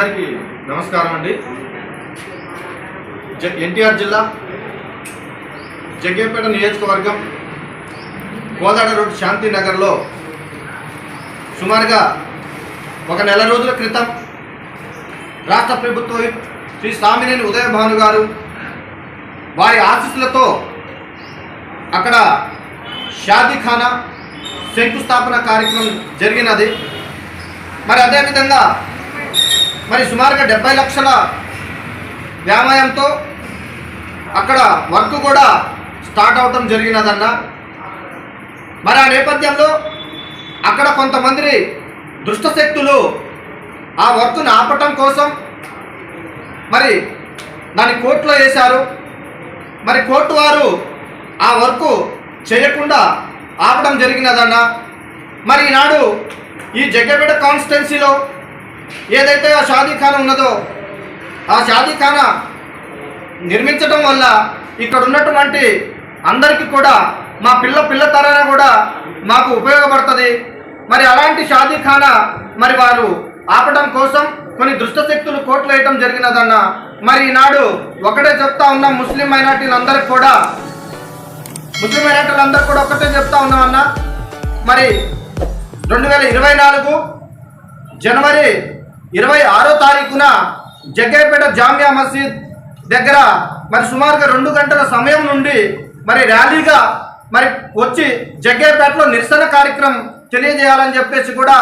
అందరికీ నమస్కారం అండి. ఎన్టీఆర్ జిల్లా జగ్గేపేట నియోజకవర్గం కోదాడ రోడ్ శాంతినగర్లో సుమారుగా ఒక నెల రోజుల క్రితం రాష్ట్ర ప్రభుత్వం శ్రీ సామినేని ఉదయభాను గారు వారి ఆశీస్సులతో అక్కడ షాదీఖానా శంకుస్థాపన కార్యక్రమం జరిగినది. మరి అదేవిధంగా సుమారుగా 70 లక్షల వ్యాయామంతో అక్కడ వర్క్ కూడా స్టార్ట్ అవటం జరిగినదన్న. మరి ఆ నేపథ్యంలో అక్కడ కొంతమంది దుష్టశక్తులు ఆ వర్క్ను ఆపటం కోసం మరి దాన్ని కోర్టులో వేశారు. మరి కోర్టు వారు ఆ వర్క్ చేయకుండా ఆపడం జరిగినదన్న. మరి ఈనాడు ఈ జగ్గేపేట కాన్స్టిట్యున్సీలో ఏదైతే ఆ షాదీఖానా ఉన్నదో ఆ షాదీఖానా నిర్మించడం వల్ల ఇక్కడ ఉన్నటువంటి అందరికీ కూడా మా పిల్ల తరాన కూడా మాకు ఉపయోగపడుతుంది. మరి అలాంటి షాదీఖానా మరి వారు ఆపడం కోసం కొన్ని దుష్టశక్తులు కోట్లు వేయటం జరిగినదన్న. మరి ఈనాడు ఒకటే చెప్తా ఉన్నాం, ముస్లిం మైనార్టీలందరికీ కూడా ఒకటే చెప్తా ఉన్నామన్న. మరి 2024 జనవరి 26వ తారీఖున జగ్గేపేట జామియా మసీద్ దగ్గర మరి సుమారుగా 2 గంటల సమయం నుండి మరి ర్యాలీగా మరి వచ్చి జగ్గేపేటలో నిరసన కార్యక్రమం తెలియజేయాలని చెప్పేసి కూడా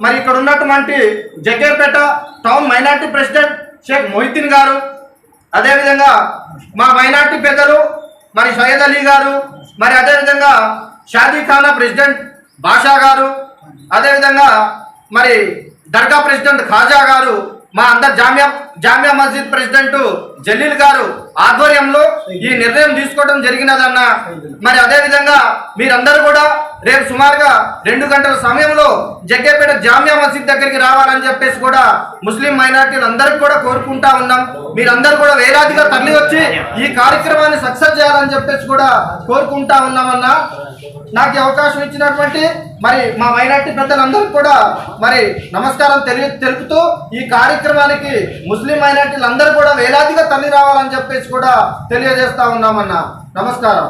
మరి ఇక్కడ ఉన్నటువంటి Jaggepeta town minority president Sheikh Mohiddin గారు, అదేవిధంగా మా మైనార్టీ పెద్దలు మరి సయ్యద్ అలీ గారు, మరి అదేవిధంగా షాదీఖానా ప్రెసిడెంట్ బాషా గారు, అదేవిధంగా మరి దర్గా ప్రెసిడెంట్ ఖాజా గారు, మా అందరు జామియా మస్జిద్ ప్రెసిడెంట్ జలీల్ గారు ఆధ్వర్యంలో ఈ నిర్ణయం తీసుకోవడం జరిగినదన్న. మరి అదేవిధంగా మీరందరూ కూడా రేపు సుమారుగా 2 గంటల సమయంలో జగ్గేపేట జామియా మసీద్ దగ్గరికి రావాలని చెప్పేసి కూడా ముస్లిం మైనార్టీలు అందరికీ కూడా కోరుకుంటా ఉన్నాం. మీరందరూ కూడా వేలాదిగా తరలి వచ్చి ఈ కార్యక్రమాన్ని సక్సెస్ చేయాలని చెప్పేసి కూడా కోరుకుంటా ఉన్నామన్న. నాకు అవకాశం ఇచ్చినటువంటి మరి మా మైనార్టీ పెద్దలందరికీ కూడా మరి నమస్కారం తెలుపుతూ ఈ కార్యక్రమానికి ముస్లిం మైనార్టీలు అందరూ కూడా వేలాదిగా తరలి రావాలని చెప్పేసి కూడా తెలియజేస్తా ఉన్నామన్న. నమస్కారం.